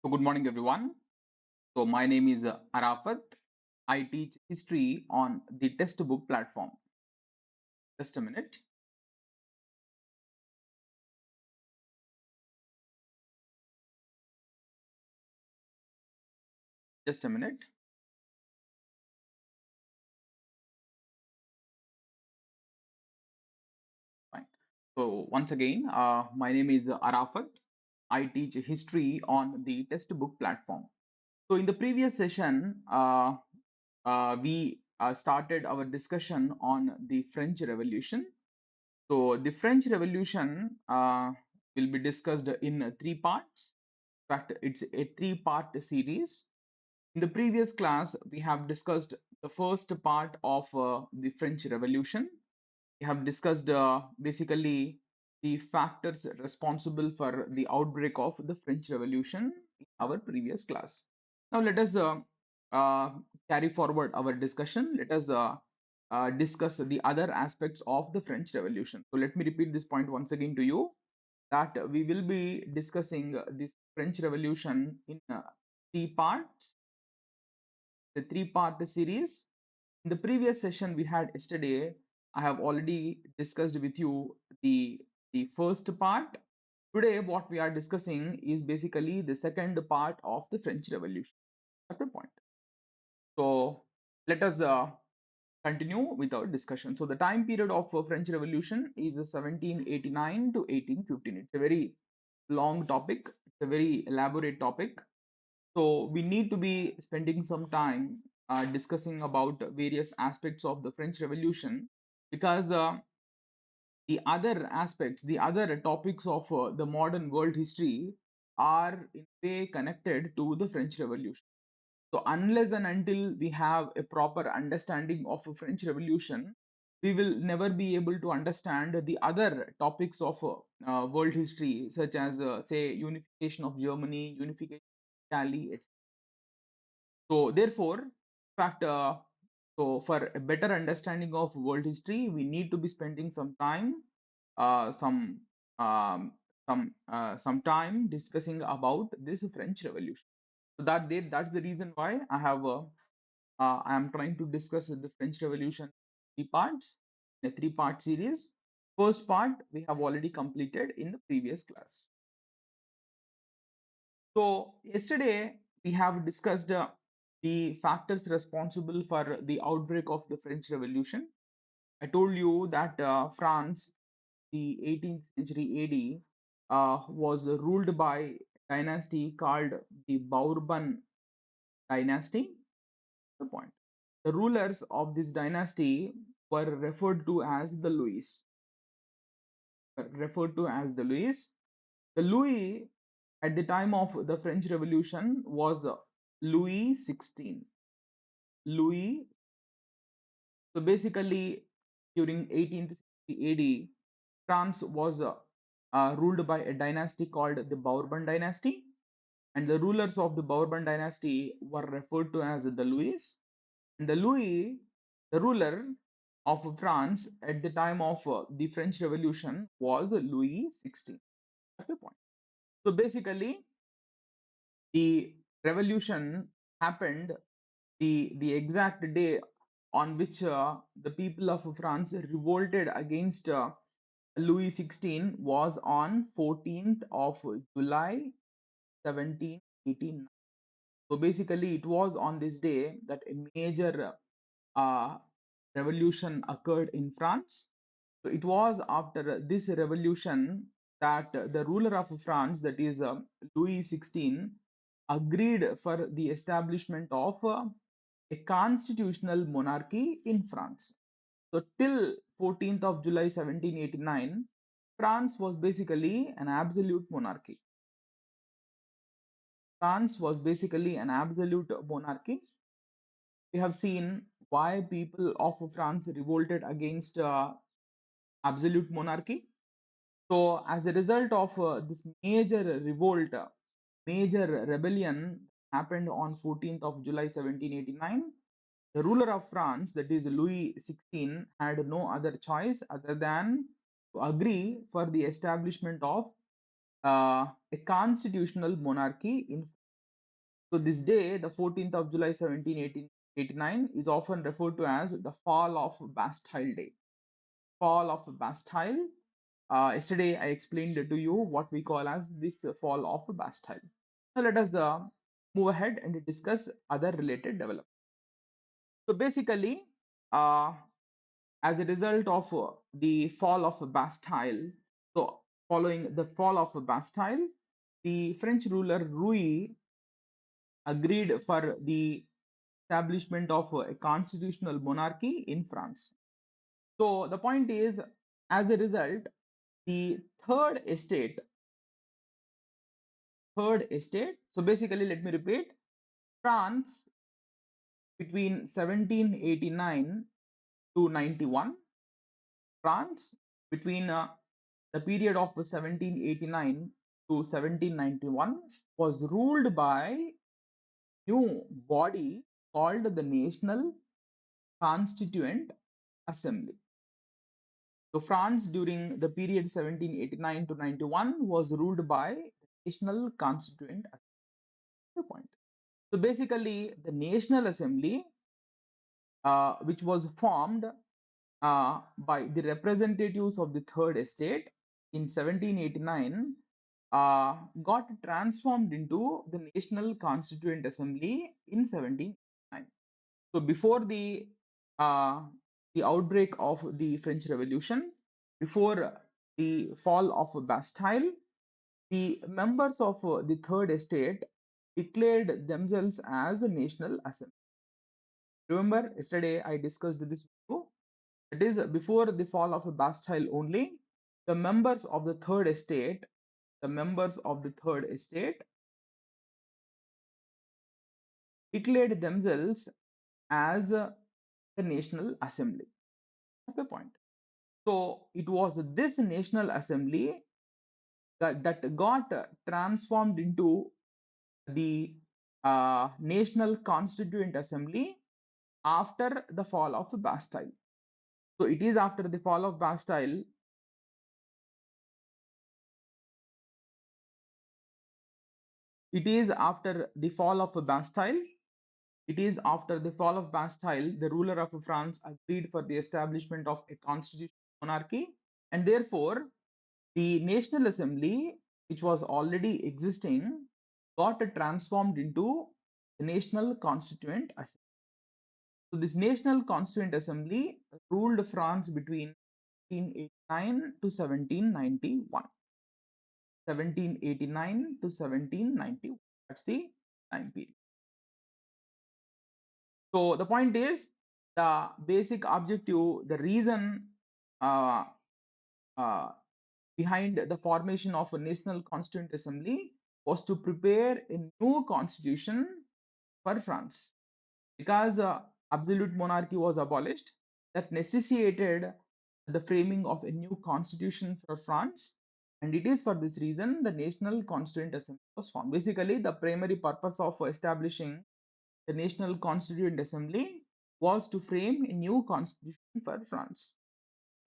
So good morning, everyone. So my name is Arafat. I teach history on the textbook platform. Just a minute. Just a minute. Fine. So once again, my name is Arafat. I teach history on the textbook platform. So in the previous session, we started our discussion on the French Revolution. So the French Revolution will be discussed in three parts. In fact, it's a three-part series. In the previous class, we have discussed the first part of the French Revolution. We have discussed basically the factors responsible for the outbreak of the French Revolution in our previous class. Now, let us uh, carry forward our discussion. Let us discuss the other aspects of the French Revolution. So, let me repeat this point once again to you that we will be discussing this French Revolution in three parts, the three-part series. In the previous session we had yesterday, I have already discussed with you the first part. Today, what we are discussing is basically the second part of the French Revolution. That's the point. So let us continue with our discussion. So the time period of French Revolution is 1789 to 1815. It's a very long topic. It's a very elaborate topic. So we need to be spending some time discussing about various aspects of the French Revolution because the other aspects, the other topics of the modern world history are in a way connected to the French Revolution. So unless and until we have a proper understanding of a French Revolution, we will never be able to understand the other topics of world history, such as, say, unification of Germany, unification of Italy, etc. So therefore, in fact, so for a better understanding of world history, we need to be spending some time, uh, some um, some time discussing about this French Revolution. So that's the reason why I am trying to discuss the French Revolution in three parts, in a three-part series. First part we have already completed in the previous class. So yesterday we have discussed the factors responsible for the outbreak of the French Revolution. I told you that France, the 18th century AD, was ruled by a dynasty called the Bourbon dynasty. The point. The rulers of this dynasty were referred to as the Louis. Referred to as the Louis. The Louis at the time of the French Revolution was Louis 16. Louis. So basically, during 18th century AD, France was ruled by a dynasty called the Bourbon dynasty, and the rulers of the Bourbon dynasty were referred to as the Louis. And the Louis, the ruler of France at the time of the French Revolution, was Louis 16. That's the point. So basically, the revolution happened the exact day on which the people of France revolted against Louis 16 was on 14th of July 1789. So basically, it was on this day that a major uh, revolution occurred in France. So it was after this revolution that the ruler of France, that is Louis 16, agreed for the establishment of a constitutional monarchy in France. So till 14th of July 1789, France was basically an absolute monarchy. France was basically an absolute monarchy. We have seen why people of France revolted against absolute monarchy. So, as a result of this major revolt, major rebellion happened on 14th of July 1789, the ruler of France, that is Louis XVI, had no other choice other than to agree for the establishment of a constitutional monarchy in. So this day, the 14th of July 1789, is often referred to as the fall of Bastille Day. Fall of Bastille. Yesterday, I explained to you what we call as this fall of Bastille. So let us move ahead and discuss other related developments. So basically, uh, as a result of the fall of Bastille, so following the fall of Bastille, the French ruler Louis agreed for the establishment of a constitutional monarchy in France. So the point is, as a result, the third estate. So basically, let me repeat: France between 1789 to 91, France between the period of 1789 to 1791 was ruled by new body called the National Constituent Assembly. So France during the period 1789 to 91 was ruled by the National Constituent Assembly. Point. So basically, the National Assembly, which was formed by the representatives of the third estate in 1789, got transformed into the National Constituent Assembly in 1789. So before the outbreak of the French Revolution, before the fall of Bastille, the members of the third estate declared themselves as a national assembly. Remember, yesterday I discussed this with you. It is before the fall of Bastille only, the members of the third estate, the members of the third estate declared themselves as the National Assembly. Okay, point. So it was this National Assembly that got transformed into the National Constituent Assembly after the fall of Bastille. So it is after the fall of Bastille. It is after the fall of Bastille. It is after the fall of Bastille, the ruler of France agreed for the establishment of a constitutional monarchy, and therefore the National Assembly, which was already existing, got transformed into the National Constituent Assembly. So this National Constituent Assembly ruled France between 1789 to 1791. 1789 to 1791. That's the time period. So the point is, the basic objective, the reason uh, uh, behind the formation of a National Constituent Assembly was to prepare a new constitution for France, because absolute monarchy was abolished. That necessitated the framing of a new constitution for France, and it is for this reason the National Constituent Assembly was formed. Basically, the primary purpose of establishing the National Constituent Assembly was to frame a new constitution for France.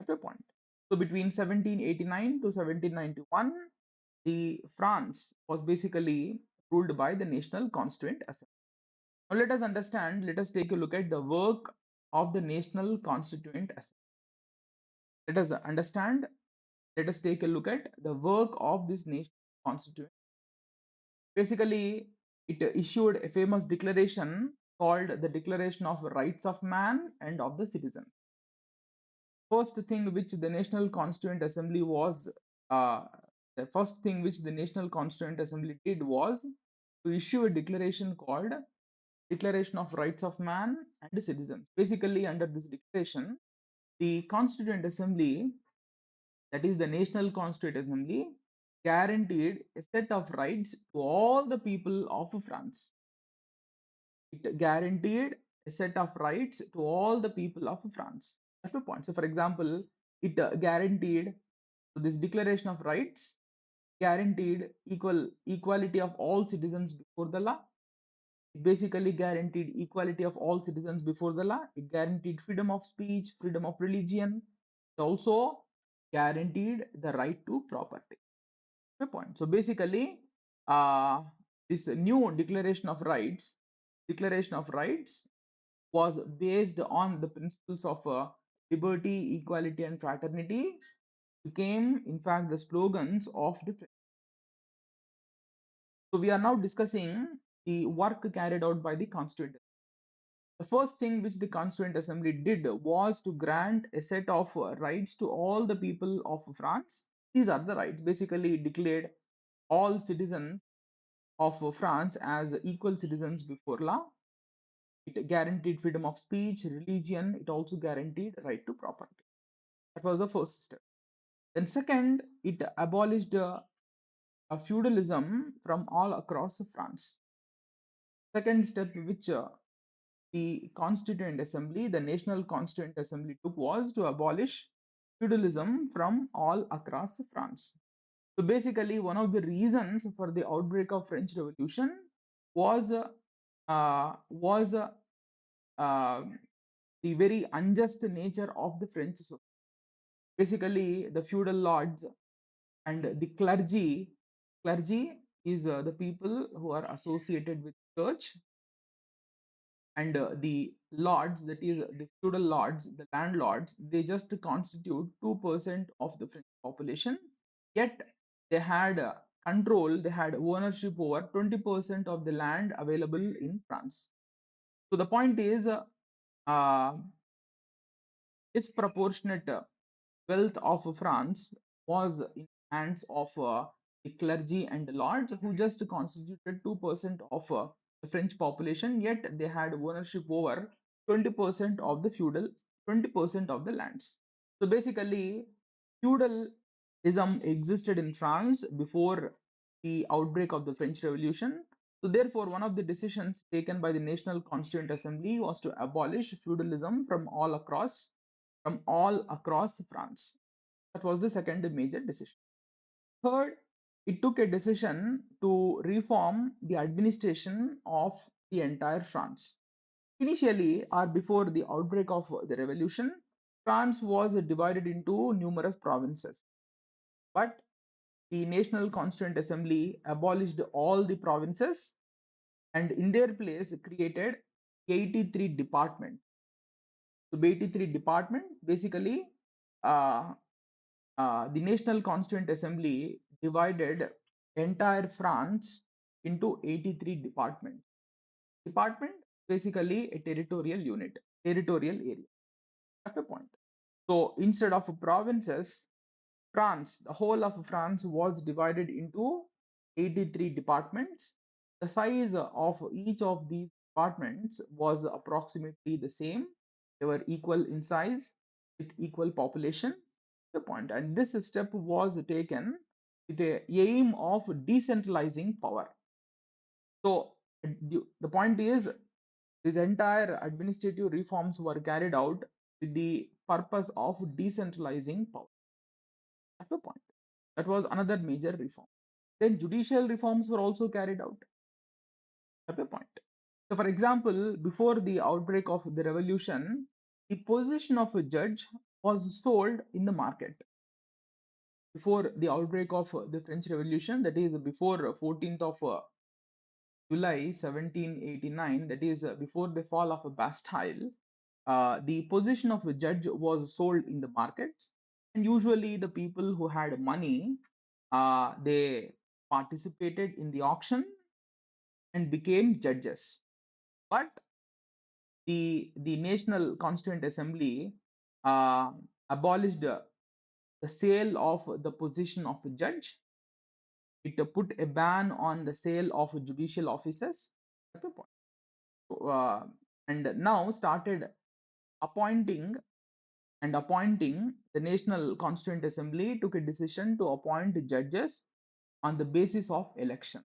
At a point. So between 1789 to 1791, the France was basically ruled by the National Constituent Assembly. Now let us understand, let us take a look at the work of the National Constituent Assembly. Let us understand, let us take a look at the work of this National Constituent. Basically, it issued a famous declaration called the Declaration of Rights of Man and of the Citizen. First thing which the National Constituent Assembly was, the first thing which the National Constituent Assembly did was to issue a declaration called Declaration of Rights of Man and Citizens. Basically, under this declaration, the Constituent Assembly, that is the National Constituent Assembly, guaranteed a set of rights to all the people of France. It guaranteed a set of rights to all the people of France. That's the point. So, for example, it guaranteed, so this Declaration of Rights guaranteed equality of all citizens before the law. It basically guaranteed equality of all citizens before the law. It guaranteed freedom of speech, freedom of religion. It also guaranteed the right to property. The point. So basically, uh, This new Declaration of Rights was based on the principles of liberty, equality, and fraternity, became, in fact, the slogans of the. So we are now discussing the work carried out by the Constituent. The first thing which the Constituent Assembly did was to grant a set of rights to all the people of France. These are the rights. Basically, it declared all citizens of France as equal citizens before law. It guaranteed freedom of speech, religion. It also guaranteed right to property. That was the first step. Then, second, it abolished a feudalism from all across France. Second step, which the Constituent Assembly, the National Constituent Assembly took, was to abolish feudalism from all across France. So basically, one of the reasons for the outbreak of French Revolution was was the very unjust nature of the French society. Basically, the feudal lords and the clergy is the people who are associated with church, and the lords, that is the feudal lords, the landlords, they just constitute 2% of the French population, yet they had control, they had ownership over 20% of the land available in France. So the point is, uh, disproportionate wealth of France was in hands of the clergy and the lords, who just constituted 2% of the French population, yet they had ownership over 20% of the 20% of the lands. So basically, feudalism existed in France before the outbreak of the French Revolution. So therefore, one of the decisions taken by the National Constituent Assembly was to abolish feudalism from all across France. That was the second major decision. Third, it took a decision to reform the administration of the entire France. Initially, or before the outbreak of the revolution, France was divided into numerous provinces. But the National Constituent Assembly abolished all the provinces and in their place created 83 departments. So 83 department, basically, uh, the National Constituent Assembly divided entire France into 83 departments. Department, basically a territorial unit, territorial area. That's the point. So instead of provinces, France, the whole of France was divided into 83 departments. The size of each of these departments was approximately the same. They were equal in size with equal population. The point, and this step was taken with the aim of decentralizing power. So the point is, these entire administrative reforms were carried out with the purpose of decentralizing power. That's the point. That was another major reform. Then judicial reforms were also carried out. That's the point. So, for example, before the outbreak of the revolution, the position of a judge was sold in the market. Before the outbreak of the French Revolution, that is before 14th of July 1789, that is before the fall of Bastille, the position of a judge was sold in the markets, and usually the people who had money, they participated in the auction and became judges. But the National Constituent Assembly abolished the sale of the position of a judge. It put a ban on the sale of judicial offices. That's the point. So, and now started appointing appointing. The National Constituent Assembly took a decision to appoint judges on the basis of election.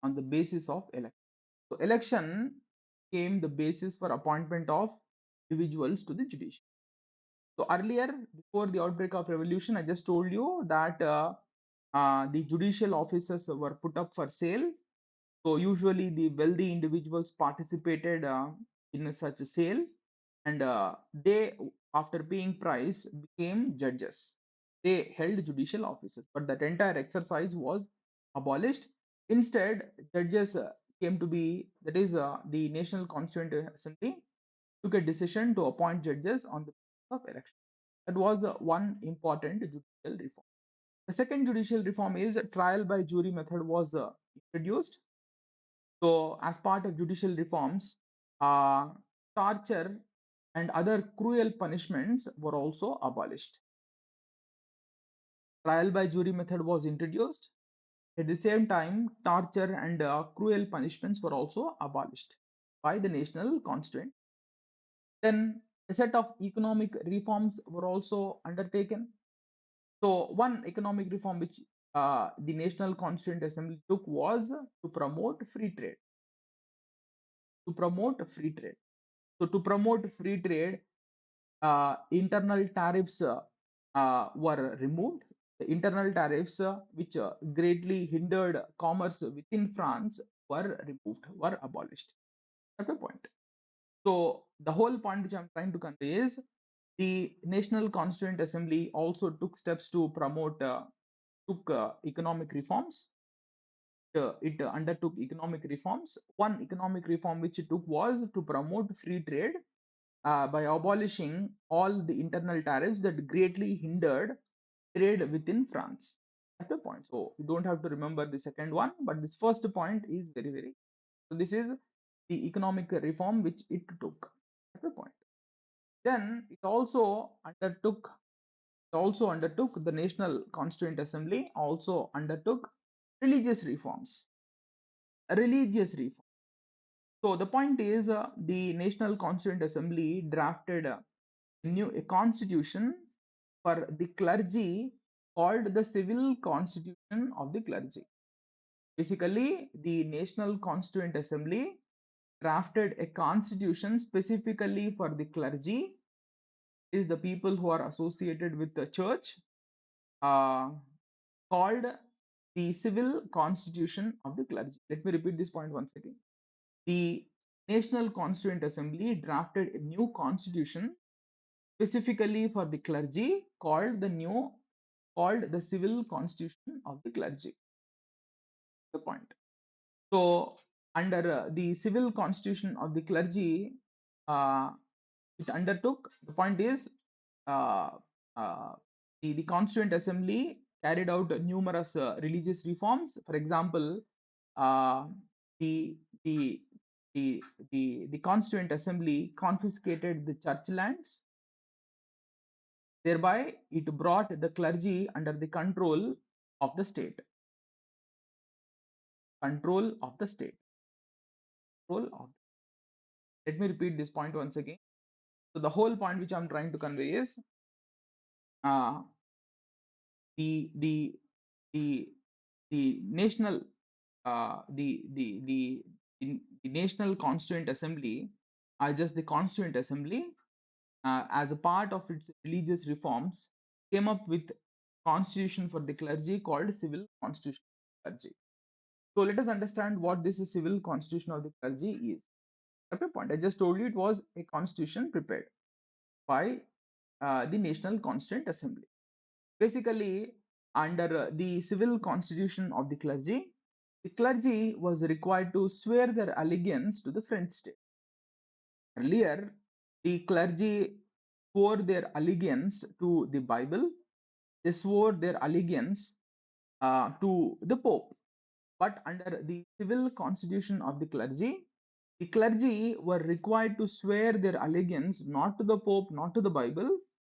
On the basis of election. So election became the basis for appointment of individuals to the judiciary. So earlier, before the outbreak of revolution, I just told you that the judicial offices were put up for sale. So usually the wealthy individuals participated in such a sale, and they, after paying price, became judges. They held judicial offices, but that entire exercise was abolished. Instead, judges came to be, that is, the National Constituent Assembly took a decision to appoint judges on the basis of election. That was one important judicial reform. The second judicial reform is trial by jury method was introduced. So, as part of judicial reforms, uh, torture and other cruel punishments were also abolished. Trial by jury method was introduced. At the same time, torture and cruel punishments were also abolished by the National Constituent. Then a set of economic reforms were also undertaken. So, one economic reform which the National Constituent Assembly took was to promote free trade. To promote free trade. So, to promote free trade, internal tariffs were removed. The internal tariffs, which greatly hindered commerce within France, were removed, were abolished. That's the point. So, the whole point which I'm trying to convey is the National Constituent Assembly also took steps to promote, took economic reforms. It undertook economic reforms. One economic reform which it took was to promote free trade by abolishing all the internal tariffs that greatly hindered trade within France. That's the point. So you don't have to remember the second one, but this first point is very, very. So this is the economic reform which it took. That's the point. Then it also undertook the National Constituent Assembly also undertook religious reforms. Religious reform. So the point is, the National Constituent Assembly drafted a constitution for the clergy called the Civil Constitution of the Clergy. Basically, the National Constituent Assembly drafted a constitution specifically for the clergy, is the people who are associated with the church, uh, called the Civil Constitution of the Clergy. Let me repeat this point once again. The National Constituent Assembly drafted a new constitution specifically for the clergy called the Civil Constitution of the Clergy. The point. So, under the Civil Constitution of the Clergy, uh, it undertook. The point is, uh, uh, the Constituent Assembly carried out numerous religious reforms. For example, uh, the the the Constituent Assembly confiscated the church lands. Thereby, it brought the clergy under the control of the state. Control of the state. Control of. Let me repeat this point once again. So the whole point which I'm trying to convey is, uh, the the the the national the National Constituent Assembly, just the Constituent Assembly, as a part of its religious reforms, came up with constitution for the clergy called Civil Constitution of the Clergy. So let us understand what this Civil Constitution of the Clergy is. At a point, I just told you it was a constitution prepared by the National Constituent Assembly. Basically, under the Civil Constitution of the clergy was required to swear their allegiance to the French state. Earlier, the clergy swore their allegiance to the Bible, they swore their allegiance to the Pope. But under the Civil Constitution of the clergy were required to swear their allegiance not to the Pope, not to the Bible.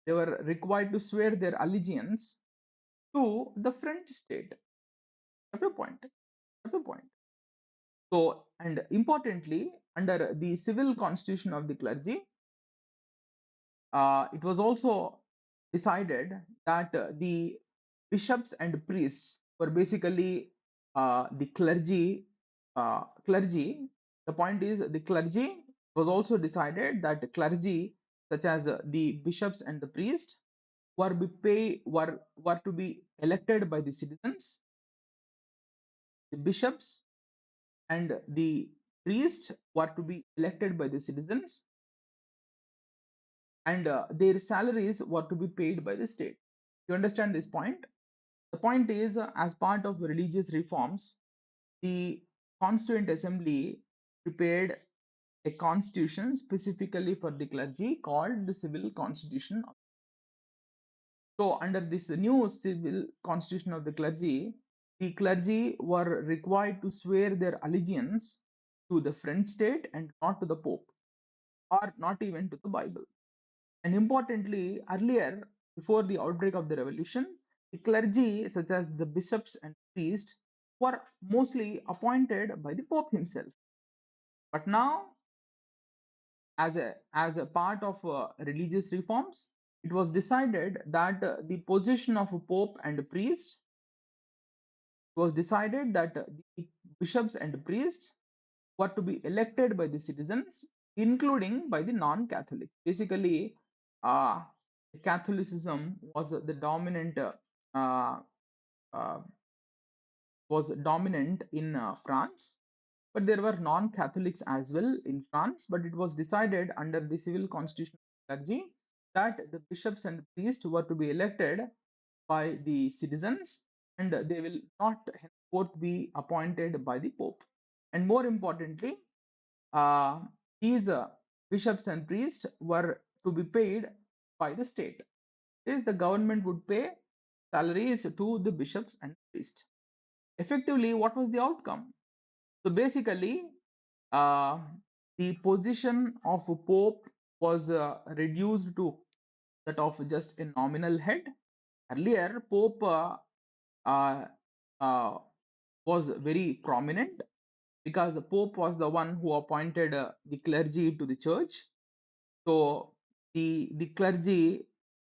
They were required to swear their allegiance to the French state. At a point. At a point. So, and importantly, under the Civil Constitution of the Clergy, it was also decided that the bishops and priests were basically the clergy. Clergy. The point is, the clergy was also decided that the clergy, such as the bishops and the priests, were to be elected by the citizens. The bishops and the priests were to be elected by the citizens, and their salaries were to be paid by the state. You understand this point? The point is, as part of religious reforms, the Constituent Assembly prepared a constitution specifically for the clergy called the Civil Constitution. So, under this new Civil Constitution of the clergy were required to swear their allegiance to the French state and not to the Pope, or not even to the Bible. And importantly, earlier, before the outbreak of the revolution, the clergy, such as the bishops and priests, were mostly appointed by the Pope himself. But now, as a part of religious reforms, it was decided that the position of a Pope and a priest was decided that the bishops and priests were to be elected by the citizens, including by the non-Catholics. Basically, uh, Catholicism uh, uh, was dominant in France, but there were non-Catholics as well in France. But it was decided under the civil constitution of clergy that the bishops and priests were to be elected by the citizens, and they will not henceforth be appointed by the Pope. And more importantly, uh, these bishops and priests were to be paid by the state. Is the government would pay salaries to the bishops and priests. Effectively, what was the outcome? So basically, uh, the position of a pope was reduced to that of just a nominal head. Earlier, Pope uh, uh, was very prominent because the Pope was the one who appointed the clergy to the church. So the clergy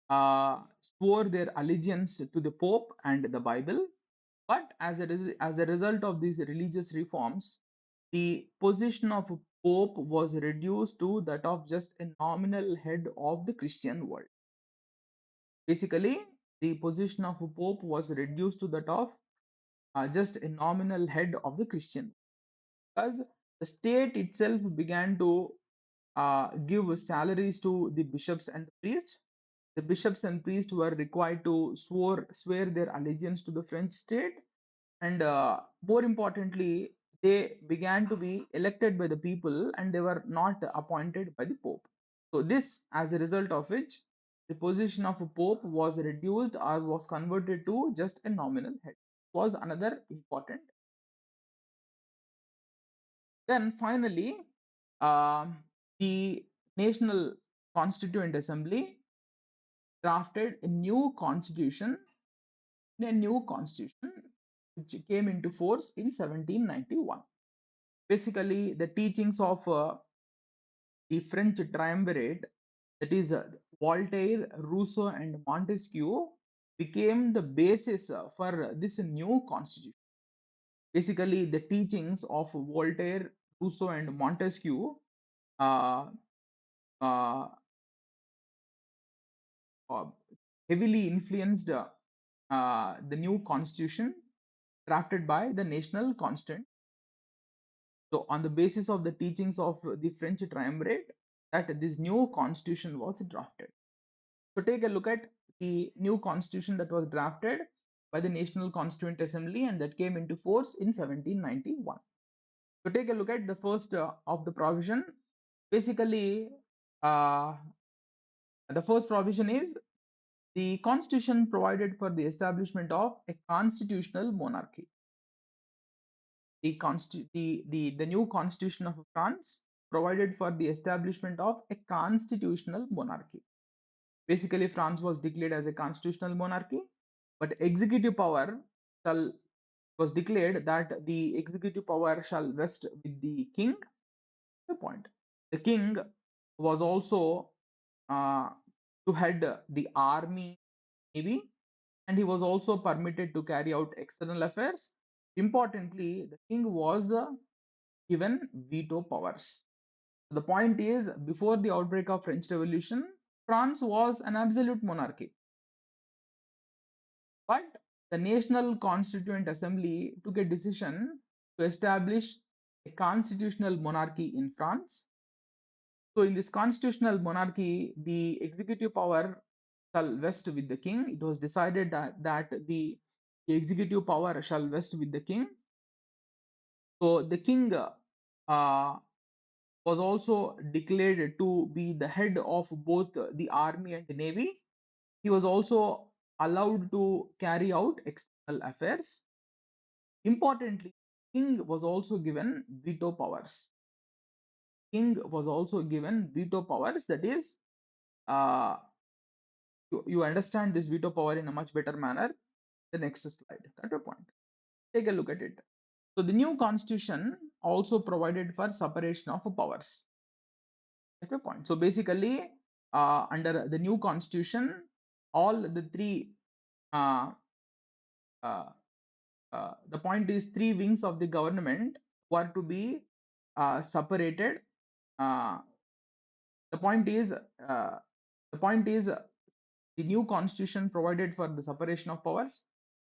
swore their allegiance to the Pope and the Bible. But as a result of these religious reforms, the position of a Pope was reduced to that of just a nominal head of the Christian world. Basically, the position of a Pope was reduced to that of just a nominal head of the Christian, because the state itself began to give salaries to the bishops and the priests. The bishops and priests were required to swear their allegiance to the French state, and more importantly, they began to be elected by the people and they were not appointed by the Pope. So, this, as a result of which, the position of a Pope was reduced or was converted to just a nominal head. Was another important. Then finally, um, the National Constituent Assembly drafted a new constitution, which came into force in 1791. Basically, the teachings of the French triumvirate, that is Voltaire, Rousseau, and Montesquieu, became the basis for this new constitution. Basically, the teachings of Voltaire, Rousseau, and Montesquieu uh, uh, uh, heavily influenced the new constitution drafted by the National Constituent. So, on the basis of the teachings of the French triumvirate, that this new constitution was drafted. So, take a look at the new constitution that was drafted by the National Constituent Assembly and that came into force in 1791. So, take a look at the first of the provision. Basically, uh, the first provision is the constitution provided for the establishment of a constitutional monarchy. The new constitution of France provided for the establishment of a constitutional monarchy. Basically, France was declared as a constitutional monarchy, but executive power shall was declared that the executive power shall rest with the king. The point. The king was also uh, to head the army, navy, and he was also permitted to carry out external affairs. Importantly, the king was given veto powers. The point is, before the outbreak of French Revolution, France was an absolute monarchy. But the National Constituent Assembly took a decision to establish a constitutional monarchy in France. So, in this constitutional monarchy, the executive power shall vest with the king. It was decided that the executive power shall vest with the king. So the king was also declared to be the head of both the army and the navy. He was also allowed to carry out external affairs. Importantly, king was also given veto powers. King was also given veto powers. That is, uh, you understand this veto power in a much better manner. The next slide. That's the point. Take a look at it. So the new constitution also provided for separation of powers. That's the point. So basically, under the new constitution, all the three uh, uh, the point is three wings of the government were to be separated. Uh, the point is the point is the new constitution provided for the separation of powers.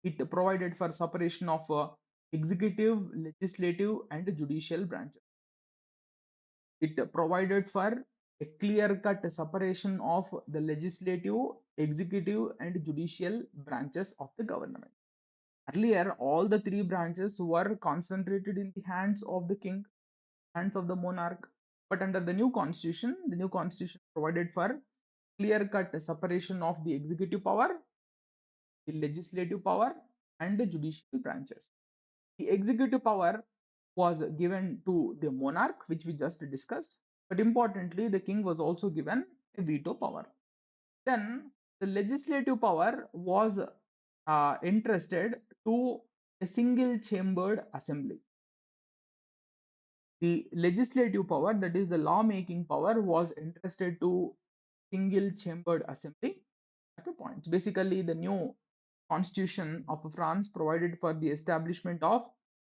It provided for separation of executive, legislative, and judicial branches. It provided for a clear-cut separation of the legislative, executive, and judicial branches of the government. Earlier, all the three branches were concentrated in the hands of the king, hands of the monarch. But under the new constitution provided for clear-cut separation of the executive power, the legislative power, and the judicial branches. The executive power was given to the monarch, which we just discussed. But importantly, the king was also given a veto power. Then the legislative power was entrusted to a single chambered assembly. The legislative power, that is the lawmaking power, was entrusted to single chambered assembly. At a point, basically, the new constitution of France provided for the establishment of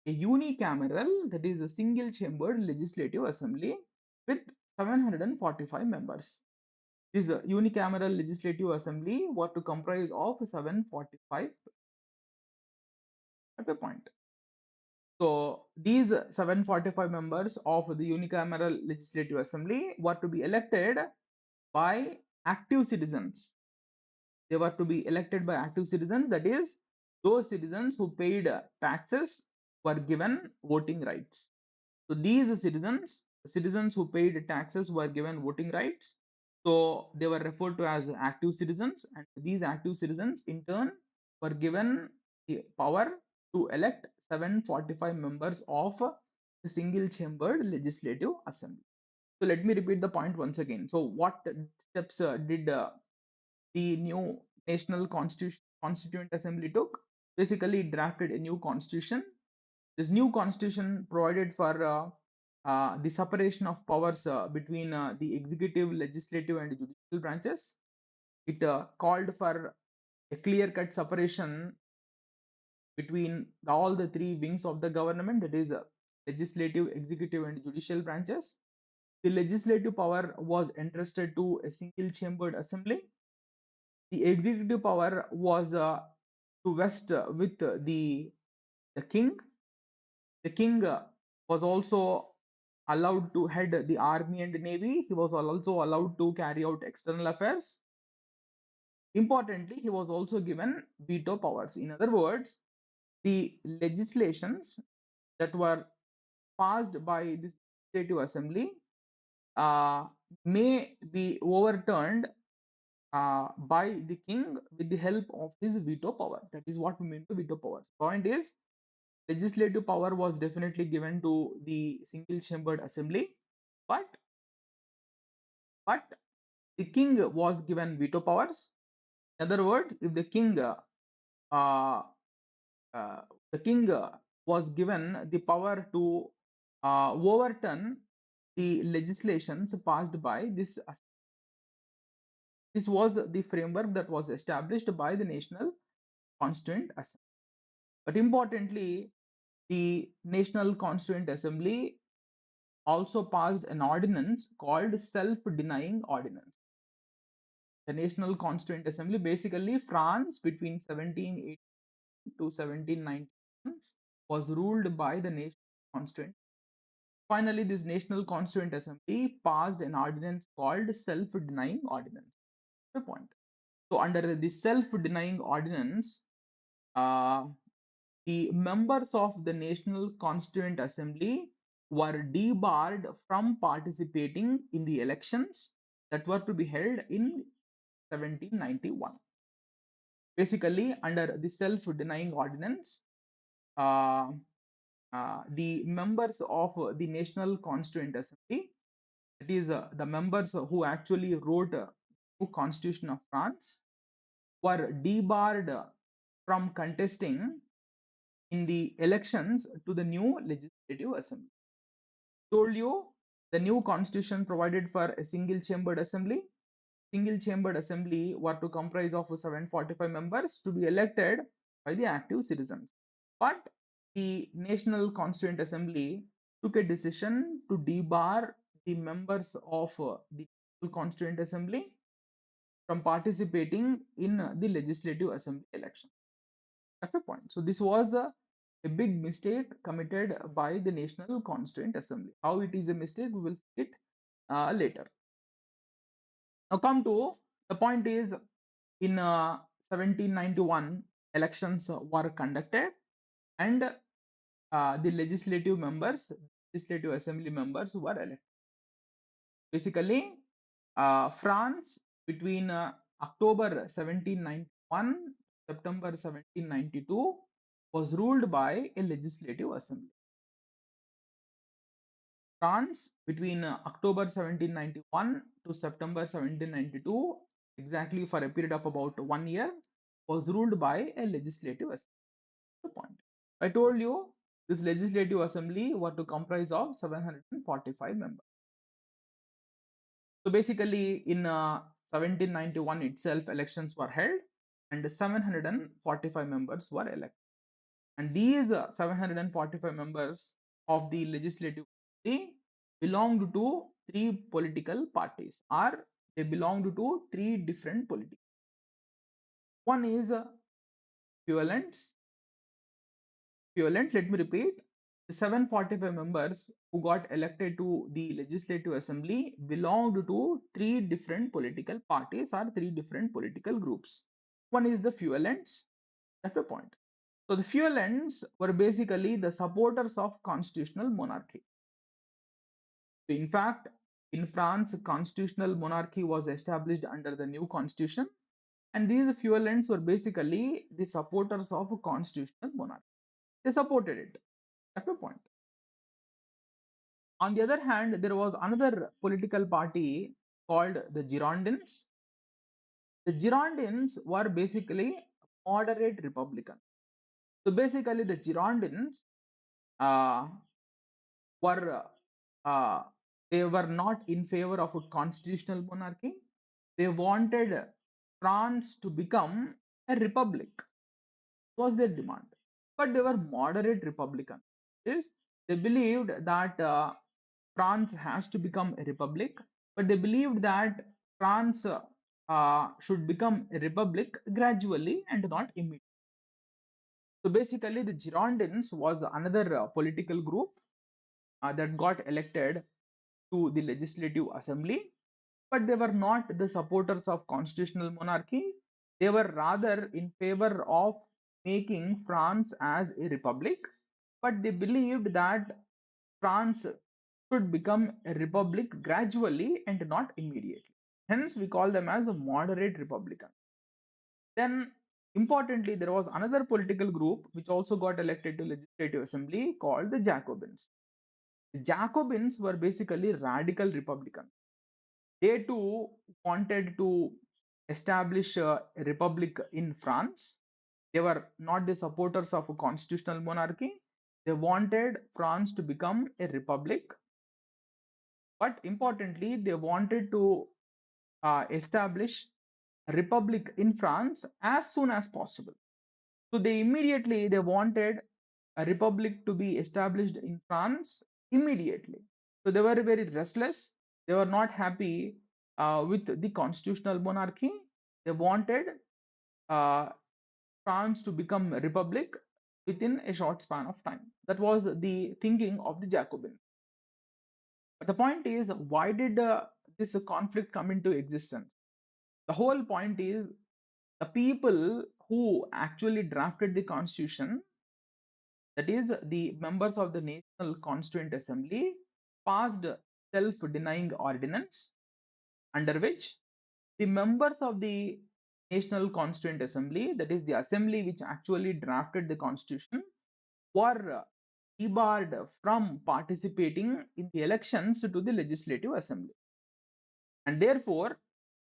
a unicameral, that is a single chambered legislative assembly with 745 members. This unicameral legislative assembly were to comprise of 745 at a point. So these 745 members of the unicameral legislative assembly were to be elected by active citizens. They were to be elected by active citizens, that is, those citizens who paid taxes were given voting rights. So these citizens who paid taxes were given voting rights. So they were referred to as active citizens, and these active citizens in turn were given the power to elect 745 members of the single chambered legislative assembly. So let me repeat the point once again. So what steps did the new national constituent assembly took? Basically, it drafted a new constitution. This new constitution provided for the separation of powers between the executive, legislative, and judicial branches. It called for a clear-cut separation between all the three wings of the government, that is, legislative, executive, and judicial branches. The legislative power was entrusted to a single-chambered assembly. The executive power was to vest with the king. The king was also allowed to head the army and navy. He was also allowed to carry out external affairs. Importantly, he was also given veto powers. In other words, the legislations that were passed by this legislative assembly uh, may be overturned by the king with the help of his veto power. That is what we mean by veto powers. Point is, legislative power was definitely given to the single chambered assembly, but but the king was given veto powers. In other words, if uh, uh, the king was given the power to overturn the legislations passed by this was the framework that was established by the national constituent assembly. But importantly, the national constituent assembly also passed an ordinance called self-denying ordinance. The national constituent assembly, basically France between 1780 to 1791, was ruled by the national constituent. Finally, this national constituent assembly passed an ordinance called self-denying ordinance. The point. So under the self-denying ordinance, uh, the members of the National Constituent Assembly were debarred from participating in the elections that were to be held in 1791. Basically, under the self-denying ordinance, uh, the members of the National Constituent Assembly, that is, the members who actually wrote the new Constitution of France, were debarred from contesting in the elections to the new Legislative Assembly. Told you the new Constitution provided for a single chambered assembly. Single chambered assembly were to comprise of 745 members to be elected by the active citizens. But the National Constituent Assembly took a decision to debar the members of the Constituent Assembly from participating in the Legislative Assembly election. That's the point. So this was a big mistake committed by the National Constituent Assembly. How it is a mistake, we will see it later. Now come to the point is, in 1791 elections were conducted, and the legislative assembly members were elected. Basically, France between October 1791 September 1792 was ruled by a legislative assembly. France between October 1791 to September 1792, exactly for a period of about 1 year, was ruled by a legislative assembly. The point. I told you this legislative assembly were to comprise of 745 members. So basically, in 1791 itself, elections were held, and 745 members were elected. And these 745 members of the legislative assembly belonged to three political parties, or they belonged to three different political. One is Violence. Let me repeat. The 745 members who got elected to the Legislative Assembly belonged to three different political parties or three different political groups. One is the Violence. That's the point. So the Violence were basically the supporters of constitutional monarchy. So in fact, in France, constitutional monarchy was established under the new constitution, and these Violence were basically the supporters of constitutional monarchy. They supported it. That's the point. On the other hand, there was another political party called the Girondins. The Girondins were basically moderate Republicans. So basically, the Girondins uh, were they were not in favor of a constitutional monarchy. They wanted France to become a republic. Was their demand, but they were moderate Republicans. Is they believed that France has to become a republic, but they believed that France should become a republic gradually and not immediately. So basically, the Girondins was another political group that got elected to the Legislative Assembly, but they were not the supporters of constitutional monarchy. They were rather in favor of making France as a republic, but they believed that France should become a republic gradually and not immediately. Hence, we call them as a moderate Republican. Then, importantly, there was another political group which also got elected to Legislative Assembly called the Jacobins. The Jacobins were basically radical Republicans. They too wanted to establish a republic in France. They were not the supporters of a constitutional monarchy. They wanted France to become a republic, but importantly, they wanted to establish a republic in France as soon as possible. So they wanted a republic to be established in France immediately. So they were very restless. They were not happy with the constitutional monarchy. They wanted uh, France to become a republic within a short span of time. That was the thinking of the Jacobins. But the point is, why did this conflict come into existence? The whole point is the people who actually drafted the constitution, that is, the members of the National Constituent Assembly passed self-denying ordinance, under which the members of the National Constituent Assembly, that is the assembly which actually drafted the constitution, were debarred from participating in the elections to the Legislative Assembly. And therefore,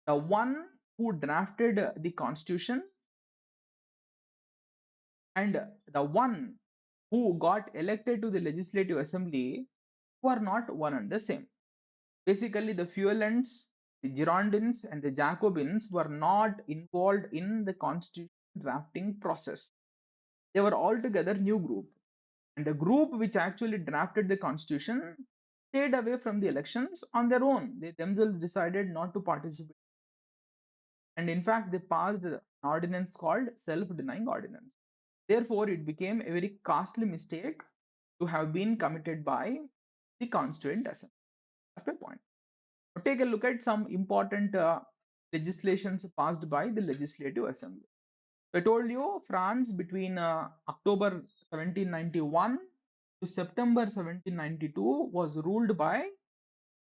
the one who drafted the constitution and the one who got elected to the Legislative Assembly were not one and the same. Basically, the Fuelants, the Girondins, and the Jacobins were not involved in the constitution drafting process. They were altogether new group. And the group which actually drafted the constitution stayed away from the elections on their own. They themselves decided not to participate. And in fact, they passed an ordinance called self-denying ordinance. Therefore, it became a very costly mistake to have been committed by the Constituent Assembly. That's my point. Now, take a look at some important legislations passed by the Legislative Assembly. I told you France between October 1791 to September 1792 was ruled by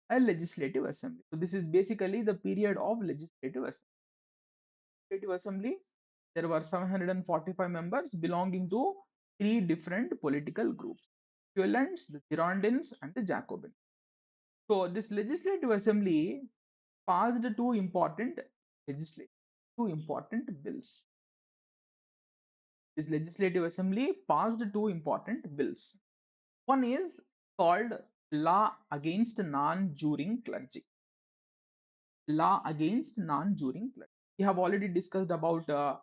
a Legislative Assembly. So this is basically the period of Legislative Assembly. Legislative Assembly, there were 745 members belonging to three different political groups: Fuelants, the Girondins, and the Jacobins. So this Legislative Assembly passed two important legislation, two important bills. This Legislative Assembly passed two important bills. One is called Law Against Non-Juring Clergy. Law Against Non-Juring Clergy. We have already discussed about the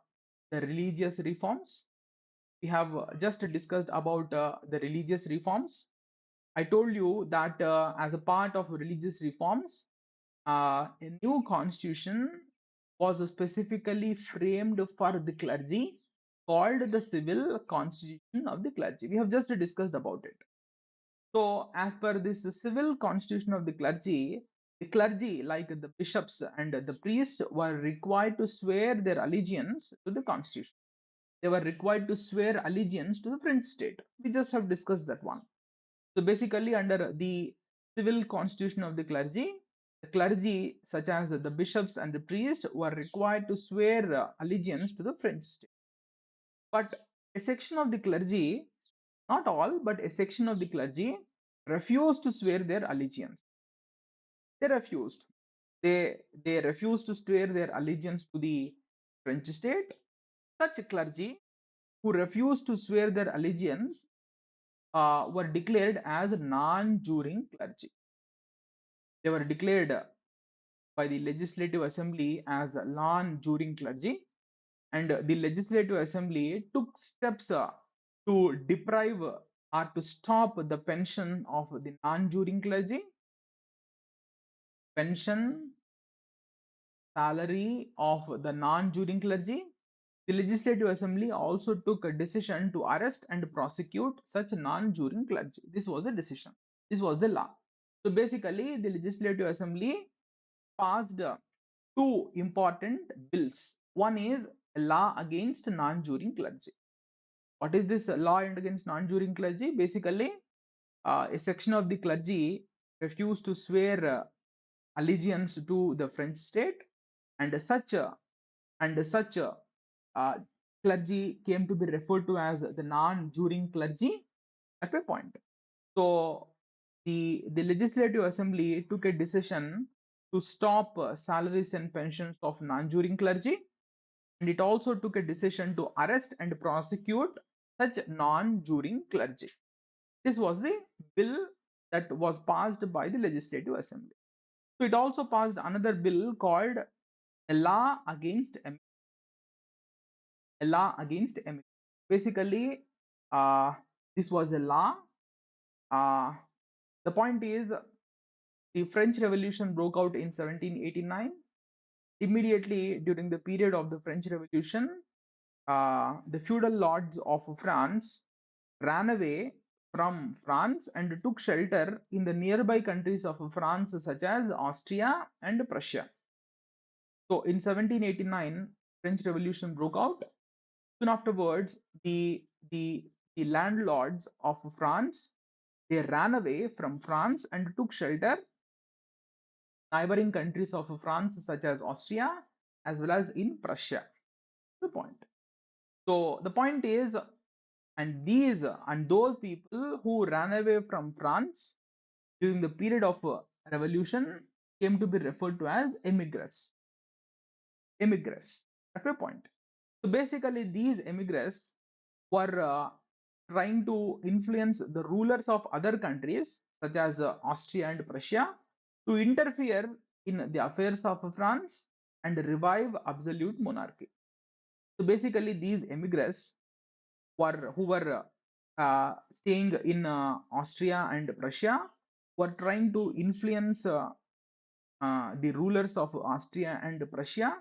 religious reforms. We have just discussed about the religious reforms. I told you that as a part of religious reforms, a new constitution was specifically framed for the clergy, called the Civil Constitution of the Clergy. We have just discussed about it. So, as per this Civil Constitution of the clergy, like the bishops and the priests, were required to swear their allegiance to the constitution. They were required to swear allegiance to the French state. We just have discussed that one. So basically, under the Civil Constitution of the clergy such as the bishops and the priests were required to swear allegiance to the French state. But a section of the clergy, not all, but a section of the clergy refused to swear their allegiance. They refused. They refused to swear their allegiance to the French state. Such clergy who refused to swear their allegiance were declared as non-juring clergy. They were declared by the Legislative Assembly as non-juring clergy, and the Legislative Assembly took steps to deprive or to stop the pension of the non-juring clergy, pension, salary of the non-juring clergy. The Legislative Assembly also took a decision to arrest and prosecute such non-juring clergy. This was the decision. This was the law. So basically, the Legislative Assembly passed two important bills. One is a law against non-juring clergy. What is this law against non-juring clergy? Basically, a section of the clergy refused to swear allegiance to the French state, and such clergy came to be referred to as the non-juring clergy at a point. So the Legislative Assembly took a decision to stop salaries and pensions of non-juring clergy, and it also took a decision to arrest and prosecute such non-juring clergy. This was the bill that was passed by the Legislative Assembly. So it also passed another bill called a law against emigration. Basically, this was a law. The point is, the French Revolution broke out in 1789. Immediately during the period of the French Revolution, the feudal lords of France ran away from France and took shelter in the nearby countries of France, such as Austria and Prussia. So in 1789, French Revolution broke out. Soon afterwards, the the landlords of France, they ran away from France and took shelter neighboring countries of France, such as Austria, as well as in Prussia. The point. So the point is, and those people who ran away from France during the period of revolution came to be referred to as emigres. Emigres. That's my point. So basically, these emigres were trying to influence the rulers of other countries, such as Austria and Prussia, to interfere in the affairs of France and revive absolute monarchy. So basically, these emigres who were staying in Austria and Prussia were trying to influence the rulers of Austria and Prussia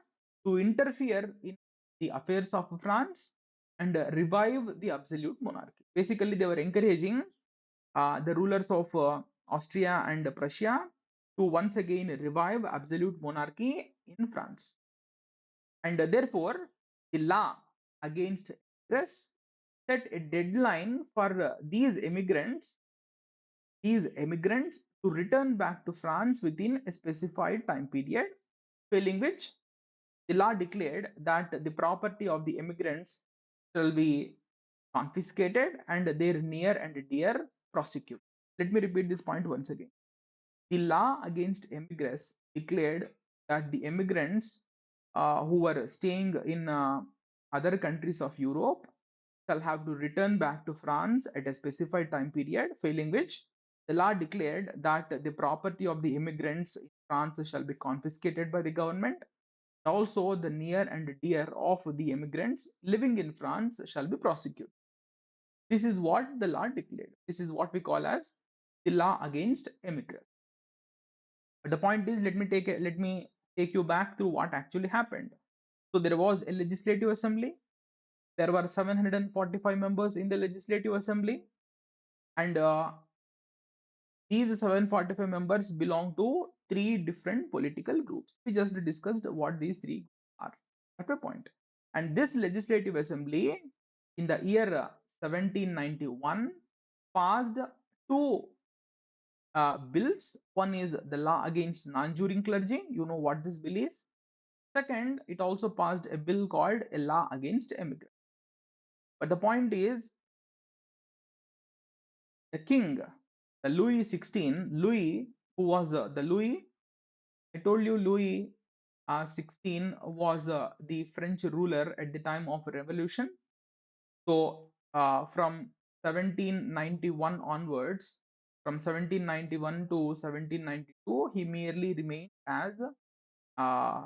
to interfere in the affairs of France and revive the absolute monarchy. Basically, they were encouraging the rulers of Austria and Prussia to once again revive absolute monarchy in France. And therefore, the law against immigrants set a deadline for these immigrants to return back to France within a specified time period, failing which the law declared that the property of the immigrants shall be confiscated and their near and dear prosecuted. Let me repeat this point once again. The law against immigrants declared that the immigrants who were staying in other countries of Europe shall have to return back to France at a specified time period, failing which the law declared that the property of the immigrants in France shall be confiscated by the government. Also, the near and dear of the immigrants living in France shall be prosecuted. This is what the law declared. This is what we call as the law against immigrants. But the point is, let me take you back to what actually happened. So there was a legislative assembly. There were 745 members in the legislative assembly, and these 745 members belong to three different political groups. We just discussed what these three are at a point. And this legislative assembly in the year 1791 passed two bills. One is the law against non-juring clergy. You know what this bill is. Second, it also passed a bill called a law against immigrants. But the point is, the king, the Louis 16, Louis, who was the Louis, I told you Louis 16 was the French ruler at the time of revolution. So from 1791 onwards, from 1791 to 1792, he merely remained as uh,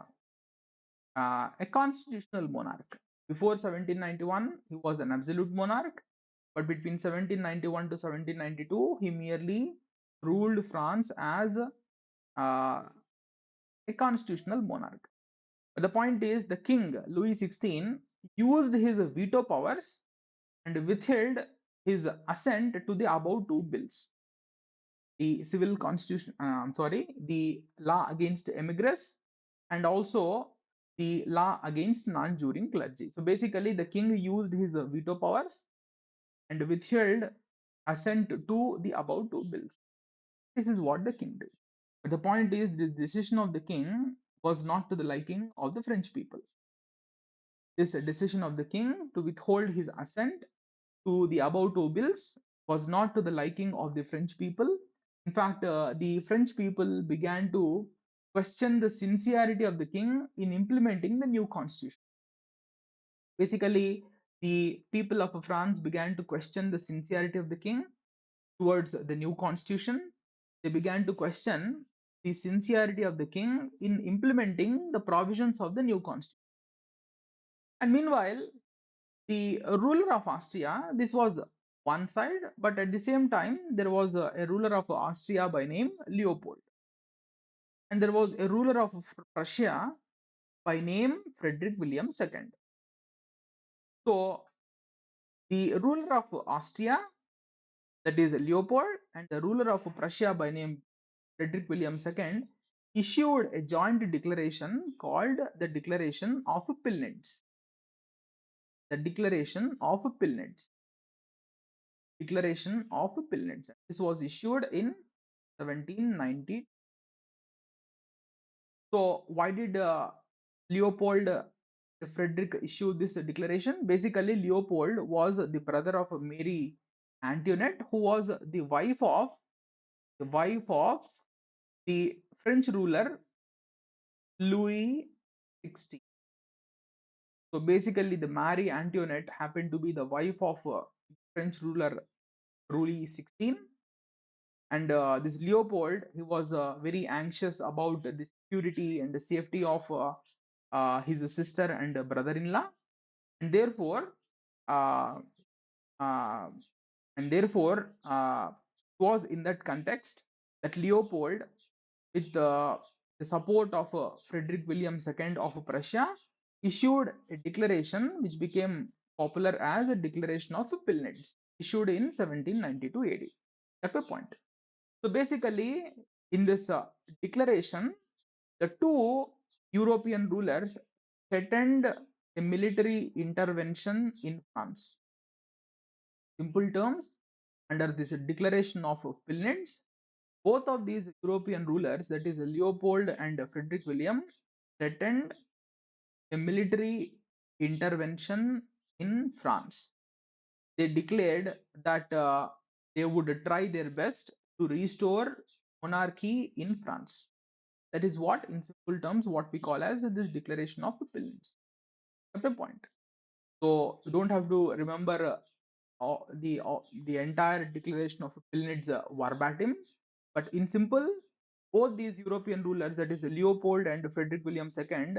a constitutional monarch. Before 1791, he was an absolute monarch, but between 1791 to 1792, he merely ruled France as a constitutional monarch. But the point is, the king, Louis XVI, used his veto powers and withheld his assent to the above two bills. The civil constitution, the law against emigres and also the law against non-juring clergy. So basically, the king used his veto powers and withheld assent to the above two bills. This is what the king did. But the point is, the decision of the king was not to the liking of the French people. This decision of the king to withhold his assent to the above two bills was not to the liking of the French people. In fact, the French people began to question the sincerity of the king in implementing the new constitution. Basically, the people of France began to question the sincerity of the king towards the new constitution. They began to question the sincerity of the king in implementing the provisions of the new constitution. And meanwhile, the ruler of Austria, this was one side, but at the same time, there was a ruler of Austria by name Leopold. And there was a ruler of Prussia by name Frederick William II. So the ruler of Austria, that is Leopold, and the ruler of Prussia by name Frederick William II, issued a joint declaration called the Declaration of Pillnitz. The Declaration of Pillnitz. Declaration of Pillnitz. This was issued in 1790. So why did Leopold Frederick issue this declaration? Basically, Leopold was the brother of Mary Antoinette, who was the wife of the French ruler Louis XVI. So basically, the Marie Antoinette happened to be the wife of French ruler Louis XVI, and this Leopold, he was very anxious about the security and the safety of his sister and brother-in-law, and therefore, uh, uh, it was in that context that Leopold, with the support of Frederick William II of Prussia, issued a declaration which became popular as the Declaration of Pillnitz, issued in 1792 AD. That's the point. So basically, in this declaration, the two European rulers threatened a military intervention in France. Simple terms, under this declaration of Pillnitz, both of these European rulers, that is Leopold and Frederick William, threatened a military intervention in France. They declared that they would try their best to restore monarchy in France. That is what, in simple terms, what we call as this declaration of Pillnitz. That's the point. So you don't have to remember the entire declaration of Pillnitz verbatim, but in simple, both these European rulers, that is Leopold and Frederick William II,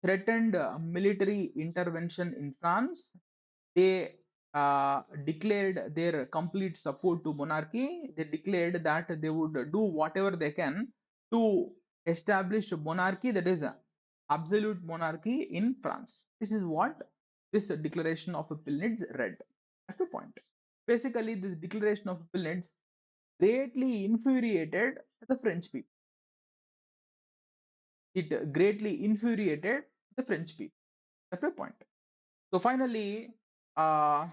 threatened military intervention in France. They declared their complete support to monarchy. They declared that they would do whatever they can to establish monarchy, that is absolute monarchy in France. This is what this declaration of Pillnitz read. That's the point. Basically, this declaration of Pillnitz greatly infuriated the French people. It greatly infuriated the French people. That's the point. So finally, uh,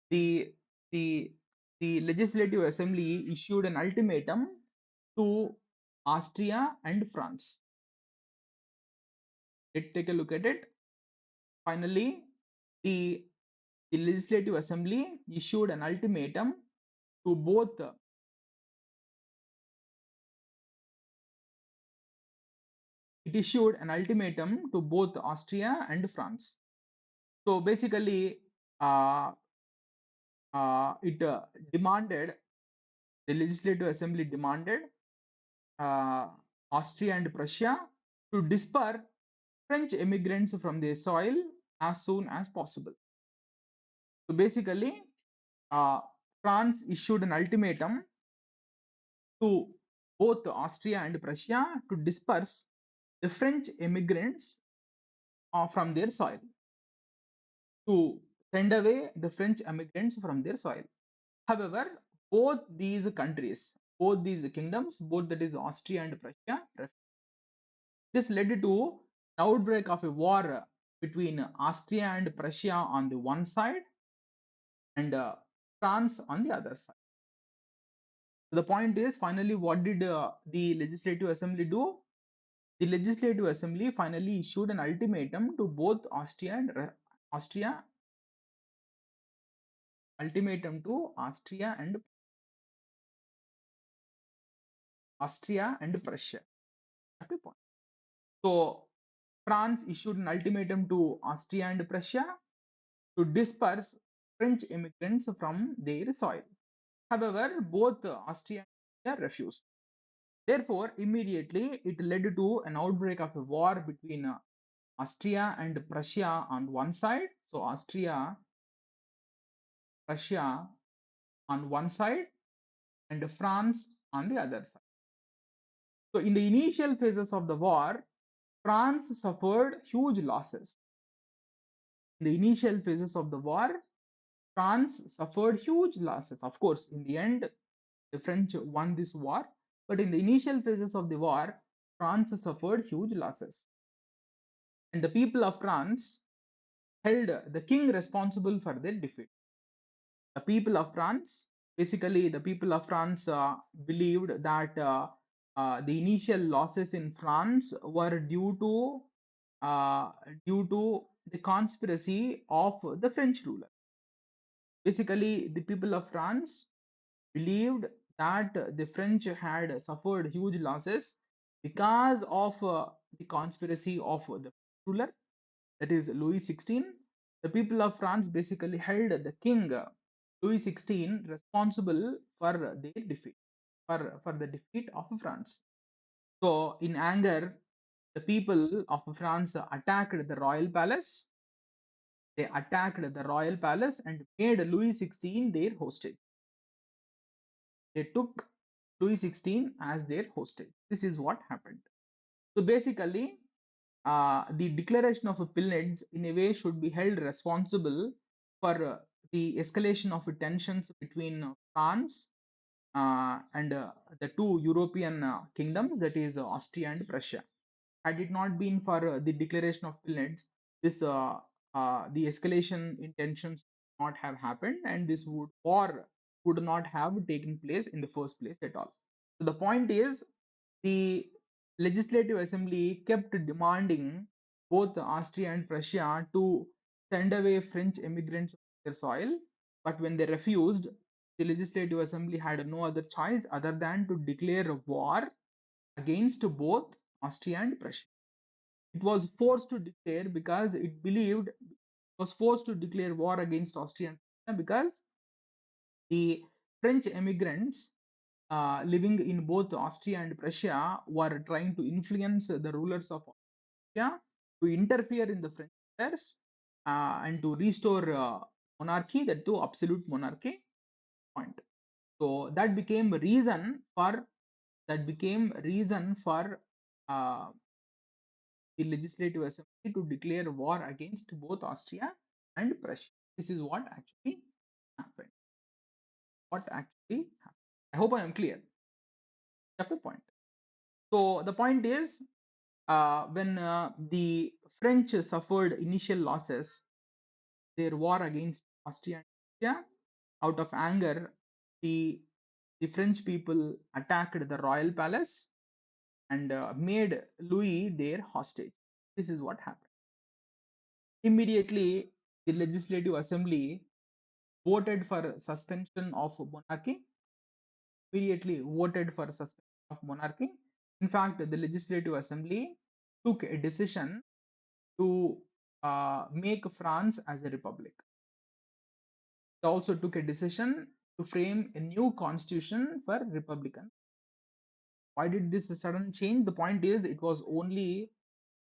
the the the Legislative Assembly issued an ultimatum to Austria and France. Let's take a look at it. Finally, the Legislative Assembly issued an ultimatum to both. It issued an ultimatum to both Austria and France. So basically, uh, it demanded, the Legislative Assembly demanded uh, Austria and Prussia to disperse French immigrants from their soil as soon as possible. So basically, uh, France issued an ultimatum to both Austria and Prussia to disperse the French immigrants from their soil, to send away the French immigrants from their soil. However, both these countries, both these kingdoms, both, that is Austria and Prussia, this led to an outbreak of a war between Austria and Prussia on the one side and France on the other side. So the point is, finally, what did the Legislative Assembly do? The Legislative Assembly finally issued an ultimatum to both Austria, ultimatum to Austria and Prussia. At a point. So France issued an ultimatum to Austria and Prussia to disperse French immigrants from their soil. However, both Austria and Prussia refused. Therefore, immediately it led to an outbreak of a war between Austria and Prussia on one side. So Austria, Prussia on one side, and France on the other side. So in the initial phases of the war, France suffered huge losses. In the initial phases of the war, France suffered huge losses. Of course, in the end, the French won this war, but in the initial phases of the war, France suffered huge losses. And the people of France held the king responsible for their defeat. The people of France, basically, the people of France believed that the initial losses in France were uh, due to the conspiracy of the French ruler. Basically, the people of France believed that the French had suffered huge losses because of the conspiracy of the ruler, that is Louis XVI. The people of France basically held the king Louis XVI responsible for their defeat, for the defeat of France. So, in anger, the people of France attacked the royal palace. They attacked the royal palace and made Louis XVI their hostage. They took Louis XVI as their hostage. This is what happened. So basically, the declaration of a pillage in a way should be held responsible for the escalation of tensions between France and the two European kingdoms, that is Austria and Prussia. Had it not been for the declaration of pillage, this the escalation in tensions would not have happened, and this war would not have taken place in the first place at all. So the point is, the Legislative Assembly kept demanding both Austria and Prussia to send away French immigrants from their soil, but when they refused, the Legislative Assembly had no other choice other than to declare war against both Austria and Prussia. It was forced to declare because it believed it was forced to declare war against Austria and Prussia because the French immigrants living in both Austria and Prussia were trying to influence the rulers of Austria to interfere in the French affairs and to restore monarchy, that too absolute monarchy. Point. So that became reason for uh, the Legislative Assembly to declare war against both Austria and Prussia. This is what actually happened. What actually happened. I hope I am clear. That's the point. So the point is, when the French suffered initial losses, their war against Austria and Prussia, out of anger, the the French people attacked the royal palace and made Louis their hostage. This is what happened. Immediately, the Legislative Assembly voted for suspension of monarchy. Immediately voted for suspension of monarchy. In fact, the Legislative Assembly took a decision to make France as a republic. They also took a decision to frame a new constitution for republican. Why did this sudden change? The point is, it was only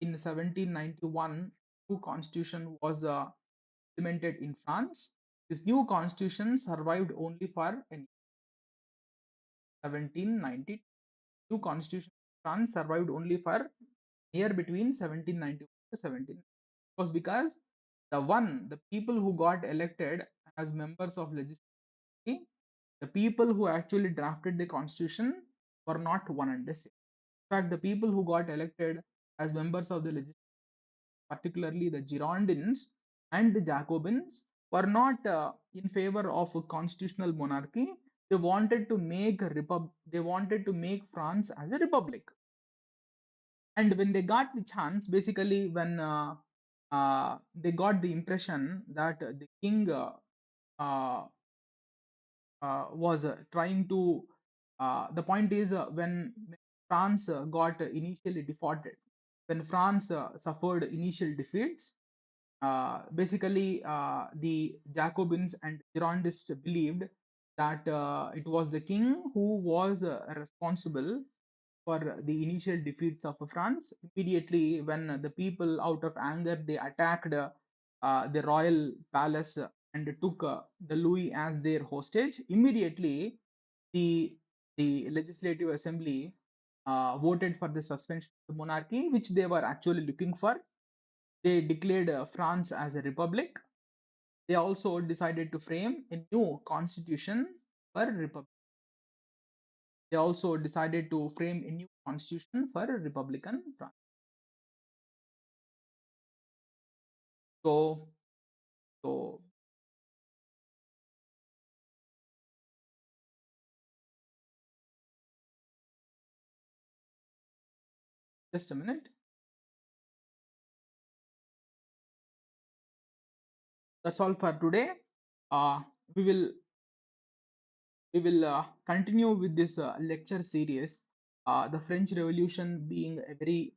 in 1791 new constitution was implemented in France. This new constitution survived only for 1790. New constitution in France survived only for year between 1791 to 17. It was because the people who got elected as members of legislature, the people who actually drafted the constitution were not one and the same. In fact, the people who got elected as members of the legislature, particularly the Girondins and the Jacobins, were not in favor of a constitutional monarchy. They wanted to make They wanted to make France as a republic. And when they got the chance, basically, when they got the impression that the king uh, was trying to the point is, when France got initially defaulted, when France suffered initial defeats, basically the Jacobins and Girondists believed that it was the king who was responsible for the initial defeats of France. Immediately, when the people, out of anger, they attacked the royal palace and took the Louis as their hostage. Immediately, the the Legislative Assembly voted for the suspension of the monarchy, which they were actually looking for. They declared France as a republic. They also decided to frame a new constitution for republic. They also decided to frame a new constitution for Republican France. So, so Just a minute. That's all for today. Uh, we will continue with this lecture series. The French Revolution being a very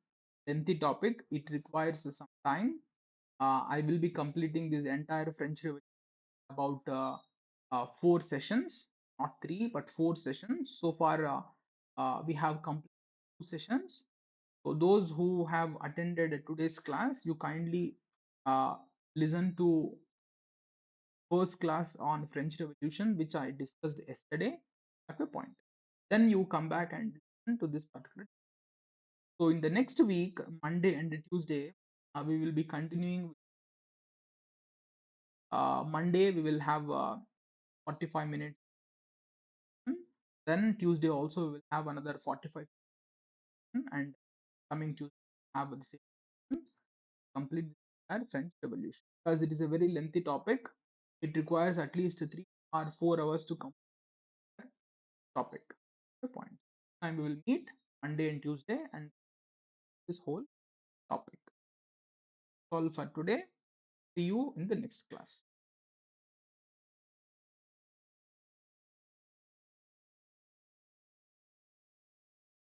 lengthy topic, it requires some time. I will be completing this entire French Revolution about 4 sessions, not 3 but 4 sessions. So far, we have completed 2 sessions. So those who have attended today's class, you kindly uh, listen to first class on French Revolution, which I discussed yesterday at a point. Then you come back and listen to this particular. So in the next week, Monday and Tuesday, we will be continuing. Monday we will have 45 minutes. Then Tuesday also we will have another 45, and coming Tuesday have the same complete the French Revolution, because it is a very lengthy topic. It requires at least 3 or 4 hours to complete the topic. The point. And we will meet Monday and Tuesday and this whole topic. All for today. See you in the next class.